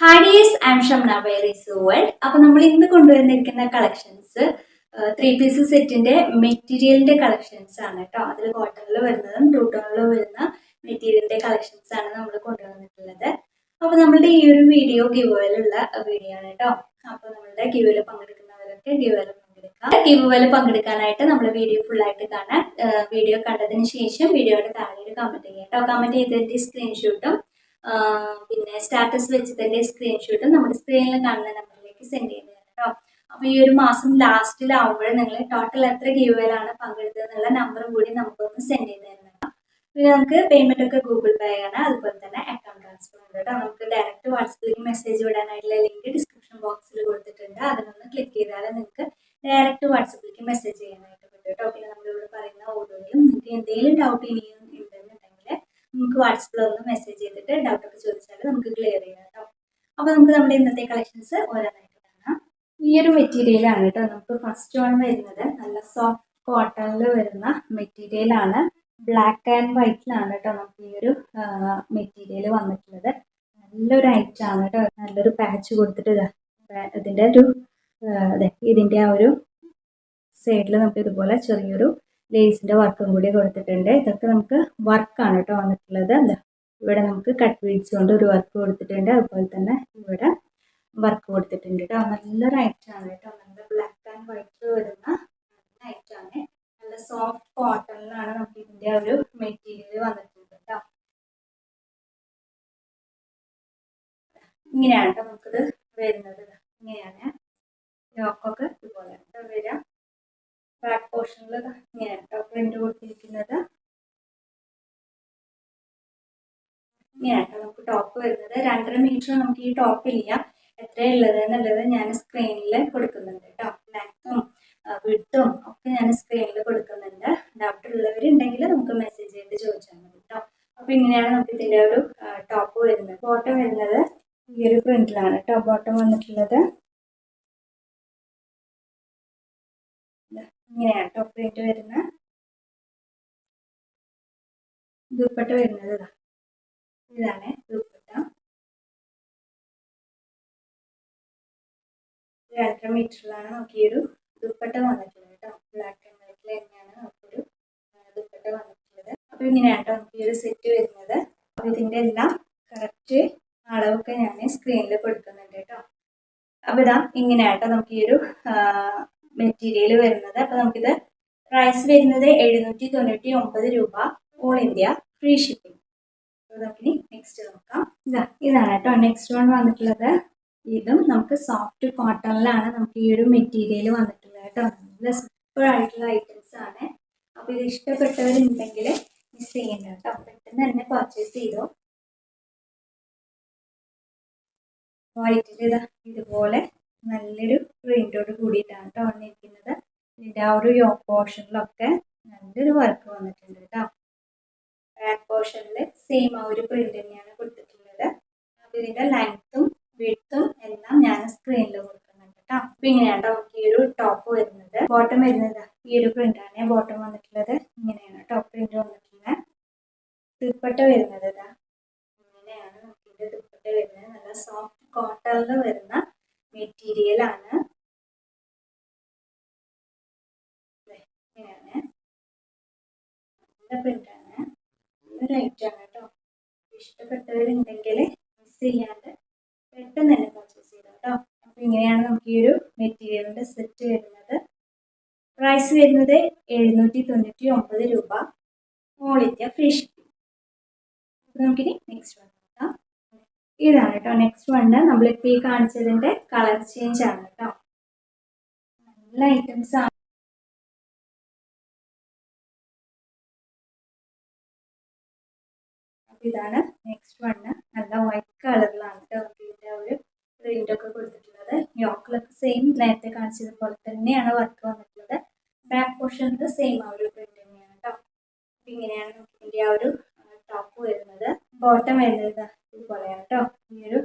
Hi dears, I am Shamna by Risu world. അപ്പോൾ നമ്മൾ ഇന്ന് കൊണ്ടുവന്നിരിക്കുന്ന കളക്ഷൻസ് 3 പീസ് സെറ്റിന്റെ മെറ്റീരിയലിന്റെ കളക്ഷൻസ് ആണ് കേട്ടോ. അതിൽ കോട്ടണിൽ വരുന്നതും ടൂ ടോണിൽ വരുന്ന മെറ്റീരിയലിന്റെ കളക്ഷൻസ് ആണ് നമ്മൾ കൊണ്ടുവന്നിട്ടുള്ളത്. അപ്പോൾ നമ്മളുടെ ഈ ഒരു വീഡിയോ ഗിവ്വേയിലുള്ള വീഡിയോ ആണ് കേട്ടോ. അപ്പോൾ നമ്മളുടെ ഗിവ്വേയിൽ പങ്കെടുക്കുന്നവരൊക്കെ ഗിവ്വേയിൽ പങ്കെടുക്കാനായിട്ട് നമ്മൾ വീഡിയോ ഫുൾ ആയിട്ട് കാണാൻ, വീഡിയോ കണ്ടതിന് ശേഷം വീഡിയോയുടെ താഴെ ഒരു കമന്റ് ചെയ്യാം കേട്ടോ. കമന്റ് ചെയ്തതിന്റെ സ്ക്രീൻഷോട്ടും പിന്നെ സ്റ്റാറ്റസ് വെച്ചതിന്റെ സ്ക്രീൻഷോട്ടും നമ്മുടെ സ്ക്രീനിൽ കാണുന്ന നമ്പറിലേക്ക് സെൻഡ് ചെയ്ത് തരാം കേട്ടോ. അപ്പൊ ഈ ഒരു മാസം ലാസ്റ്റിലാവുമ്പോൾ നിങ്ങൾ ടോട്ടൽ എത്ര ഗീവയിലാണ് പങ്കെടുത്തത് എന്നുള്ള നമ്പറും കൂടി നമുക്കൊന്ന് സെൻഡ് ചെയ്ത് തരണം. പിന്നെ നമുക്ക് പേയ്മെന്റ് ഒക്കെ ഗൂഗിൾ പേ ആണ്, അതുപോലെ തന്നെ അക്കൗണ്ട് ട്രാൻസ്ഫർ ഉണ്ട് കേട്ടോ. നമുക്ക് ഡയറക്റ്റ് വാട്സപ്പിലേക്ക് മെസ്സേജ് വിടാനായിട്ടുള്ള ലിങ്ക് ഡിസ്ക്രിപ്ഷൻ ബോക്സിൽ കൊടുത്തിട്ടുണ്ട്. അതിനൊന്ന് ക്ലിക്ക് ചെയ്താൽ നിങ്ങൾക്ക് ഡയറക്റ്റ് വാട്സപ്പിലേക്ക് മെസ്സേജ് ചെയ്യാനായിട്ട് പറ്റും കേട്ടോ. പിന്നെ നമ്മളിവിടെ പറയുന്ന ഓർഡറിലും നിങ്ങൾക്ക് എന്തെങ്കിലും ഡൗട്ട് ഇനിയും ഉണ്ടെന്നുണ്ടെങ്കിൽ നമുക്ക് വാട്സപ്പിൽ ഒന്ന് മെസ്സേജ് ചെയ്തിട്ട് ഡൗട്ടൊക്കെ ചോദിച്ചാൽ നമുക്ക് ക്ലിയർ ചെയ്യാം കേട്ടോ. അപ്പോൾ നമുക്ക് നമ്മുടെ ഇന്നത്തെ കളക്ഷൻസ് ഓരോന്നായിട്ട് കാണാം. ഈ ഒരു മെറ്റീരിയലാണ് കേട്ടോ. നമുക്ക് ഫസ്റ്റ് വൺ വരുന്നത് നല്ല സോഫ്റ്റ് കോട്ടണിൽ വരുന്ന മെറ്റീരിയലാണ്. ബ്ലാക്ക് ആൻഡ് വൈറ്റിലാണ് കേട്ടോ നമുക്ക് ഈ ഒരു മെറ്റീരിയൽ വന്നിട്ടുള്ളത്. നല്ലൊരു ഐറ്റാണ് കേട്ടോ. നല്ലൊരു പാച്ച് കൊടുത്തിട്ട് ഇതിൻ്റെ ഒരു ഇതിൻ്റെ ആ ഒരു സൈഡിൽ നമുക്ക് ഇതുപോലെ ചെറിയൊരു ലേസിന്റെ വർക്കും കൂടി കൊടുത്തിട്ടുണ്ട്. ഇതൊക്കെ നമുക്ക് വർക്കാണ് കേട്ടോ വന്നിട്ടുള്ളത്. ഇവിടെ നമുക്ക് കട്ട് ബീഡ്സ് കൊണ്ട് ഒരു വർക്ക് കൊടുത്തിട്ടുണ്ട്, അതുപോലെ തന്നെ ഇവിടെ വർക്ക് കൊടുത്തിട്ടുണ്ട് കേട്ടോ. നല്ലൊരു ഐറ്റാണ് കേട്ടോ. നല്ല ബ്ലാക്ക് ആൻഡ് വൈറ്റ് വരുന്ന ഐറ്റാണ്. നല്ല സോഫ്റ്റ് കോട്ടണിലാണ് നമുക്ക് ഇതിന്റെ ഒരു മെറ്റീരിയൽ വന്നിട്ടുണ്ട് കേട്ടോ. ഇങ്ങനെയാണ് കേട്ടോ നമുക്കിത് വരുന്നത്. ഇങ്ങനെയാണ് യോക്കൊക്കെ ഇതുപോലെയാണ് വരിക. ബാക്ക് പോർഷനിൽ ഇങ്ങനെയാണ് കേട്ടോ പ്രിന്റ് കൊടുത്തിരിക്കുന്നത്. ഇങ്ങനെയാണ് നമുക്ക് ടോപ്പ് വരുന്നത്. 2.5 മീറ്റർ നമുക്ക് ഈ ടോപ്പ് ഇല്ല, എത്രയുള്ളത് എന്നുള്ളത് ഞാൻ സ്ക്രീനിൽ കൊടുക്കുന്നുണ്ട് കേട്ടോ. ലെങ്ത്തും വിഡ്ത്തും ഒക്കെ ഞാൻ സ്ക്രീനിൽ കൊടുക്കുന്നുണ്ട്. ഡൗട്ട് ഉള്ളവരുണ്ടെങ്കിൽ നമുക്ക് മെസ്സേജ് ചെയ്ത് ചോദിച്ചാൽ മതി കേട്ടോ. അപ്പൊ ഇങ്ങനെയാണ് നമുക്ക് ഇതിന്റെ ഒരു ടോപ്പ് വരുന്നത്. ബോട്ടം വരുന്നത് ഈ ഒരു പ്രിന്റിലാണ് കേട്ടോ. ബോട്ടം വന്നിട്ടുള്ളത് ഇങ്ങനെയാണ് കേട്ടോ പ്രിന്റ് വരുന്ന. ദുപ്പട്ട വരുന്നത് ഇതാണ് ദുപ്പട്ട. 2.5 മീറ്ററിലാണ് നമുക്ക് ഈ ഒരു ദുപ്പട്ട വന്നിട്ടുള്ളത് കേട്ടോ. ബ്ലാക്ക് ആൻഡ് വൈറ്റിൽ തന്നെയാണ് നമുക്കൊരു ദുപ്പട്ട വന്നിട്ടുള്ളത്. അപ്പൊ ഇങ്ങനെയാണ് കേട്ടോ നമുക്ക് ഈ ഒരു സെറ്റ് വരുന്നത്. അപ്പൊ ഇതിന്റെ എല്ലാം കറക്റ്റ് അളവൊക്കെ ഞാൻ സ്ക്രീനിൽ കൊടുക്കുന്നുണ്ട് കേട്ടോ. അപ്പൊ ഇതാ ഇങ്ങനെയാട്ടോ നമുക്ക് ഈ ഒരു മെറ്റീരിയൽ വരുന്നത്. അപ്പൊ നമുക്കിത് പ്രൈസ് വരുന്നത് 799 രൂപ, ഓൾ ഇന്ത്യ ഫ്രീ ഷിപ്പിംഗ്. നമുക്കിനി നെക്സ്റ്റ് നോക്കാം. ഇതാണ് കേട്ടോ നെക്സ്റ്റ് വൺ വന്നിട്ടുള്ളത്. ഇതും നമുക്ക് സോഫ്റ്റ് കോട്ടണിലാണ് നമുക്ക് ഈ ഒരു മെറ്റീരിയൽ വന്നിട്ടുള്ളത് കേട്ടോ. നല്ല സൂപ്പർ ആയിട്ടുള്ള ഐറ്റംസ് ആണ്. അപ്പൊ ഇത് ഇഷ്ടപ്പെട്ടവരുണ്ടെങ്കിൽ മിസ് ചെയ്യണ്ട കേട്ടോ. പെട്ടെന്ന് തന്നെ പർച്ചേസ് ചെയ്തോ. വൈറ്റിൽ ഇതുപോലെ നല്ലൊരു പ്രിന്റോട് കൂടിയിട്ടാണ് കേട്ടോ വന്നിരിക്കുന്നത്. ഇതിന്റെ ആ ഒരു യോക്ക് പോർഷനിലൊക്കെ നല്ലൊരു വർക്ക് വന്നിട്ടുണ്ട് കേട്ടോ. ബാക്ക് പോർഷനിൽ സെയിം ആ ഒരു പ്രിന്റ് തന്നെയാണ് കൊടുത്തിട്ടുള്ളത്. അപ്പൊ ഇതിന്റെ ലെങ്ത്തും വിഡ്ത്തും എല്ലാം ഞാൻ സ്ക്രീനിൽ കൊടുക്കുന്നുണ്ട് കേട്ടോ. അപ്പൊ ഇങ്ങനെയാണ് നമുക്ക് ഈ ഒരു ടോപ്പ് വരുന്നത്. ബോട്ടം വരുന്നത് ഈ ഒരു പ്രിന്റ് ആണ് ബോട്ടം വന്നിട്ടുള്ളത്. ഇങ്ങനെയാണ് ടോപ്പ് പ്രിന്റ് വന്നിട്ടുള്ളത്. ദുപ്പട്ട വരുന്നത് ഇങ്ങനെയാണ് നമുക്ക് ഇതിന്റെ ദുപ്പട്ട വരുന്നത്. നല്ല സോഫ്റ്റ് കോട്ടണിൽ വരുന്ന മെറ്റീരിയൽ ആണ്. ഇങ്ങനെയാണ് നല്ല പ്രിന്റ് ആണ്, നല്ല ലൈറ്റ് ആണ് കേട്ടോ. ഇഷ്ടപ്പെട്ടവരുണ്ടെങ്കിൽ മിസ് ചെയ്യാണ്ട് പെട്ടെന്ന് തന്നെ പർച്ചേസ് ചെയ്തോ കേട്ടോ. അപ്പൊ ഇങ്ങനെയാണ് നമുക്ക് ഈ ഒരു മെറ്റീരിയലിന്റെ സെറ്റ് വരുന്നത്. പ്രൈസ് വരുന്നത് 799 രൂപ, ഓൾ ഇന്ത്യ ഫ്രീ ഷിപ്പിംഗ്. നമുക്കിനി നെക്സ്റ്റ് വൺ നോക്കാം. ഇതാണ് കേട്ടോ നെക്സ്റ്റ് വണ്. നമ്മളിപ്പോൾ ഈ കാണിച്ചതിന്റെ കളർ ചേഞ്ച് ആണ് കേട്ടോ. നല്ല ഐറ്റംസ് ആണ്. ഇതാണ് നെക്സ്റ്റ് വണ്. നല്ല വൈറ്റ് കളറിലാണ് കേട്ടോ ഇതിന്റെ ഒരു പ്രിന്റ് ഒക്കെ കൊടുത്തിട്ടുള്ളത്. യോക്കിലൊക്കെ സെയിം നേരത്തെ കാണിച്ചതുപോലെ തന്നെയാണ് വർക്ക് വന്നിട്ടുള്ളത്. ബാക്ക് പോർഷനിൽ സെയിം ആ ഒരു പ്രിന്റ് തന്നെയാണ് കേട്ടോ. ഇങ്ങനെയാണ് ഇതിന്റെ ആ ഒരു ടോപ്പ് വരുന്നത്. ബോട്ടം വരുന്നത് ഇതുപോലെയാണ് കേട്ടോ. ഈ ഒരു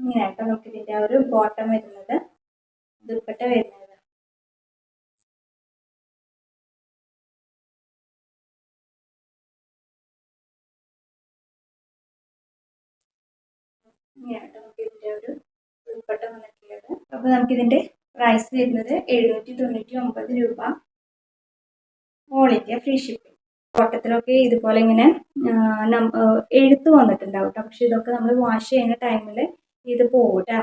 ഇങ്ങനെയാണ് കേട്ടോ നമുക്ക് ഇതിന്റെ ആ ഒരു ബോട്ടം വരുന്നത്. ദുപ്പട്ട വരുന്നത് ഇങ്ങനെയാണ് നമുക്ക് ഇതിൻ്റെ ഒരു ദുപ്പട്ട വന്നിട്ടുള്ളത്. അപ്പോൾ നമുക്കിതിൻ്റെ പ്രൈസ് വരുന്നത് 799 രൂപ, ഓൾ ഇന്ത്യ ഫ്രീ ഷിപ്പിംഗ്. കോട്ടത്തിലൊക്കെ ഇതുപോലെ ഇങ്ങനെ എഴുത്ത് വന്നിട്ടുണ്ടാവും കേട്ടോ, പക്ഷെ ഇതൊക്കെ നമ്മൾ വാഷ് ചെയ്യുന്ന ടൈമിൽ ഇത് പോകും കേട്ടോ.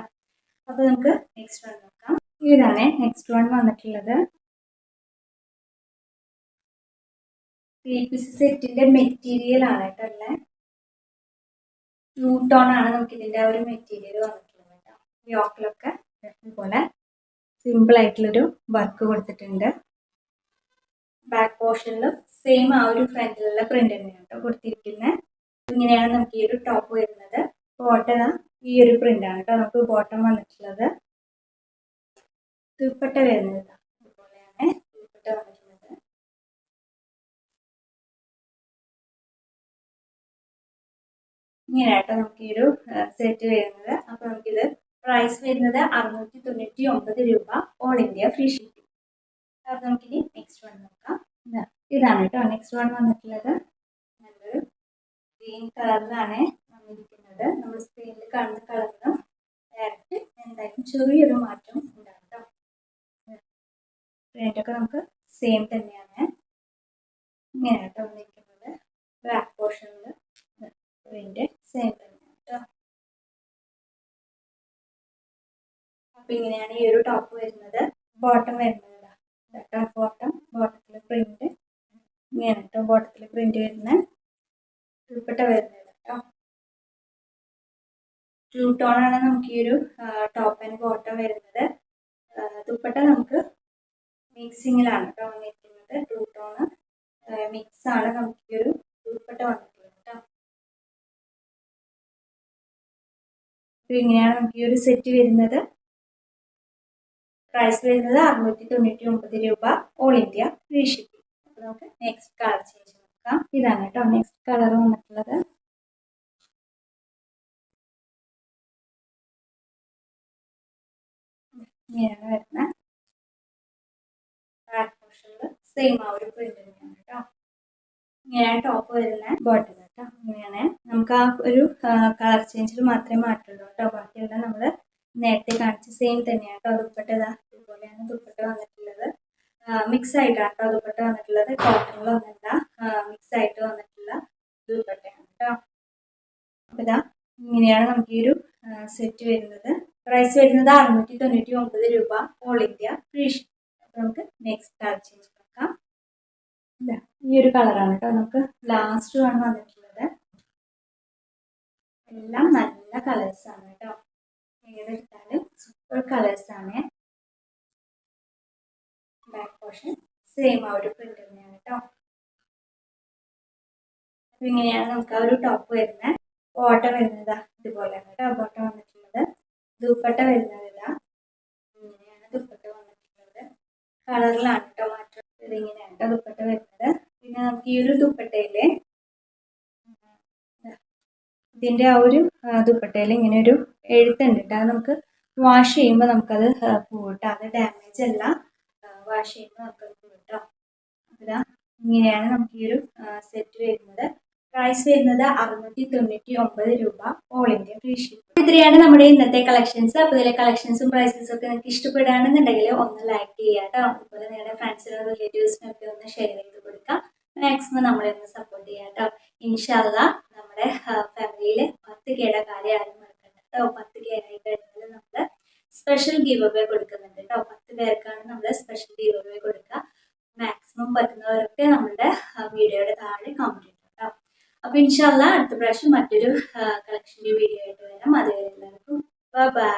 അപ്പോൾ നമുക്ക് നെക്സ്റ്റ് വൺ നോക്കാം. ഇതാണ് നെക്സ്റ്റ് വൺ വന്നിട്ടുള്ളത്. 3 പീസ് സെറ്റിന്റെ മെറ്റീരിയൽ ആണ് കേട്ടോ ഉള്ളത്. 2 ടോൺ ആണ് നമുക്ക് ഇതിന്റെ ഒരു മെറ്റീരിയൽ വന്നിട്ടുള്ളത് കേട്ടോ. യോക്കിലൊക്കെ ഇതുപോലെ സിമ്പിൾ ആയിട്ടുള്ളൊരു വർക്ക് കൊടുത്തിട്ടുണ്ട്. ബാക്ക് പോർഷനിലും സെയിം ആ ഒരു ഫ്രണ്ടിലുള്ള പ്രിന്റ് തന്നെയാണ് കേട്ടോ കൊടുത്തിരിക്കുന്നത്. ഇങ്ങനെയാണ് നമുക്ക് ഈ ഒരു ടോപ്പ് വരുന്നത്. ബോട്ടം ഈ ഒരു പ്രിന്റ് ആണ് കേട്ടോ നമുക്ക് ബോട്ടം വന്നിട്ടുള്ളത്. ദുപ്പട്ട വരുന്നത് ഇതുപോലെയാണ് ദുപ്പട്ട വന്നിട്ടുള്ളത്. ഇങ്ങനെയാട്ടോ നമുക്ക് ഈ ഒരു സെറ്റ് വരുന്നത്. അപ്പോൾ നമുക്കിത് പ്രൈസ് വരുന്നത് 699 രൂപ, ഓൾ ഇന്ത്യ ഫ്രീ ഷിപ്പിംഗ്. അപ്പോൾ നമുക്കിനി നെക്സ്റ്റ് വൺ നോക്കാം. ഇതാണ് കേട്ടോ നെക്സ്റ്റ് വൺ വന്നിട്ടുള്ളത്. നല്ലൊരു ഗ്രീൻ കളറിലാണ് വന്നിരിക്കുന്നത്. നമ്മൾ സ്ക്രീനിൽ കാണുന്ന കളറിനും ഡയറക്റ്റ് എന്തായാലും ചെറിയൊരു മാറ്റം ഉണ്ടാകും കേട്ടോ. പ്രിൻ്റൊക്കെ നമുക്ക് സെയിം തന്നെയാണ്. ഇങ്ങനെ കേട്ടോ വന്നിരിക്കുന്നത്. ബാക്ക് പോർഷനിൽ പ്രിൻ്റ് സെയിം തന്നെയാണ് കേട്ടോ. അപ്പം ഇങ്ങനെയാണ് ഈ ഒരു ടോപ്പ് വരുന്നത്. ബോട്ടം വരുന്നത് ബോട്ടത്തിൽ പ്രിന്റ് ഇങ്ങനെ കേട്ടോ, ബോട്ടത്തിൽ പ്രിന്റ് വരുന്ന ദുപ്പട്ട വരുന്നത് കേട്ടോ. 2 ടോൺ ആണ് നമുക്ക് ഈ ഒരു ടോപ്പ് ആൻഡ് ബോട്ടം വരുന്നത്. ദുപ്പട്ട നമുക്ക് മിക്സിങ്ങിലാണ് കേട്ടോ വന്നിരിക്കുന്നത്. 2 ടോൺ മിക്സ് ആണ് നമുക്ക് ഈ ഒരു ദുപ്പട്ട വന്നിട്ടുള്ളത് കേട്ടോ. ഇങ്ങനെയാണ് നമുക്ക് ഈ ഒരു സെറ്റ് വരുന്നത്. പ്രൈസ് വരുന്നത് 699 രൂപ, ഓൾ ഇന്ത്യ ഫ്രീ ഷിപ്പിംഗ്. അപ്പോൾ നമുക്ക് നെക്സ്റ്റ് കളർ ചേഞ്ച് നോക്കാം. ഇതാണ് കേട്ടോ നെക്സ്റ്റ് കളർ വന്നിട്ടുള്ളത്. ഇങ്ങനെയാണ് വരുന്നത്. ബാക്ക് പോർഷനിൽ സെയിം ആ ഒരു പ്രിന്റ് തന്നെയാണ് കേട്ടോ. ഇങ്ങനെയാണ് ടോപ്പ് വരുന്ന ബോട്ടം കേട്ടോ. ഇങ്ങനെയാണ് നമുക്ക് ആ ഒരു കളർ ചേഞ്ചിൽ മാത്രമേ മാറ്റുള്ളൂ കേട്ടോ. ബാക്കിയെല്ലാം നമ്മൾ നേരത്തെ കാണിച്ച സെയിം തന്നെയാണ് കേട്ടോ. ദുപ്പട്ട ഇതുപോലെയാണ് ദുപ്പട്ട വന്നിട്ടുള്ളത്. മിക്സ് ആയിട്ടാണ് കേട്ടോ ദുപ്പട്ട വന്നിട്ടുള്ളത്. കോട്ടണിലൊന്നല്ല, മിക്സ് ആയിട്ട് വന്നിട്ടുള്ള ദുപ്പട്ടയാണ് കേട്ടോ. അപ്പോൾ ഇതാ ഇങ്ങനെയാണ് നമുക്ക് ഈ ഒരു സെറ്റ് വരുന്നത്. പ്രൈസ് വരുന്നത് 699 രൂപ, ഓൾ ഇന്ത്യ ഫ്രീ ഷിപ്പിംഗ്. അപ്പോൾ നമുക്ക് നെക്സ്റ്റ് കളർ ചേഞ്ച് നോക്കാം. ഈ ഒരു കളറാണ് കേട്ടോ നമുക്ക് ലാസ്റ്റ് ആണ് വന്നിട്ടുള്ളത്. എല്ലാം നല്ല കളേഴ്സാണ് കേട്ടോ. ഏതെടുത്താലും സൂപ്പർ കളേഴ്സാണ്. ബാക്ക് പോർഷൻ സെയിം ആ ഒരു പ്രിന്റ് തന്നെയാണ് കേട്ടോ. അപ്പൊ ഇങ്ങനെയാണ് നമുക്ക് ആ ഒരു ടോപ്പ് വരുന്നത്. ബോട്ടം വരുന്നത് ഇതുപോലെയാണ് കേട്ടോ ബോട്ടം വന്നിട്ടുള്ളത്. ദുപ്പട്ട വരുന്നത് ഇങ്ങനെയാണ് ദുപ്പട്ട വന്നിട്ടുള്ളത്. കളറിലാണ് കേട്ടോ മാറ്റം. ഇതിങ്ങനെയാണ് കേട്ടോ ദുപ്പട്ട വരുന്നത്. പിന്നെ നമുക്ക് ഈ ഒരു ദുപ്പട്ടയില് ഇതിൻ്റെ ആ ഒരു ദുപ്പട്ടയിൽ ഇങ്ങനെ ഒരു എഴുത്തുണ്ട് കേട്ടോ. അത് നമുക്ക് വാഷ് ചെയ്യുമ്പോൾ നമുക്കത് പോകട്ടോ. അത് ഡാമേജ് അല്ല, വാഷ് ചെയ്യുമ്പോൾ നമുക്കത് പോകട്ടോ. ഇതാ ഇങ്ങനെയാണ് നമുക്ക് ഈ ഒരു സെറ്റ് വരുന്നത്. പ്രൈസ് വരുന്നത് 699 രൂപ, ഓൾ ഇന്ത്യ ഫ്രീ ഷിപ്പിംഗ്. ഇത്രയാണ് നമ്മുടെ ഇന്നത്തെ കളക്ഷൻസ്. അപ്പോൾ ഇതിലെ കളക്ഷൻസും പ്രൈസസും ഒക്കെ നിങ്ങൾക്ക് ഇഷ്ടപ്പെടുകയാണെന്നുണ്ടെങ്കിൽ ഒന്ന് ലൈക്ക് ചെയ്യുക കേട്ടോ. അതുപോലെ നിങ്ങളുടെ ഫ്രണ്ട്സിനും റിലേറ്റീവ്സിനും ഒക്കെ ഒന്ന് ഷെയർ ചെയ്ത് കൊടുക്കാം. മാക്സിമം നമ്മളെ ഒന്ന് സപ്പോർട്ട് ചെയ്യാം കേട്ടോ. ഇൻഷാ അല്ലാഹ് നമ്മുടെ ഫാമിലിയിൽ 10Kയുടെ കാര്യം ആരും മറക്കണ്ട കേട്ടോ. 10K ആയി കഴിഞ്ഞാൽ നമ്മൾ സ്പെഷ്യൽ ഗീവ് അവേ കൊടുക്കുന്നുണ്ട് കേട്ടോ. 10 പേർക്കാണ് നമ്മൾ സ്പെഷ്യൽ ഗീവ് അവേ കൊടുക്കുക. മാക്സിമം പറ്റുന്നവരൊക്കെ നമ്മുടെ വീഡിയോയുടെ താഴെ കമന്റ് ചെയ്യും കേട്ടോ. അപ്പോൾ ഇൻഷാ അല്ലാഹ് അടുത്ത പ്രാവശ്യം മറ്റൊരു കളക്ഷൻ്റെ വീഡിയോ ആയിട്ട് വരാം. അതുവരെ എല്ലാവർക്കും ബൈ.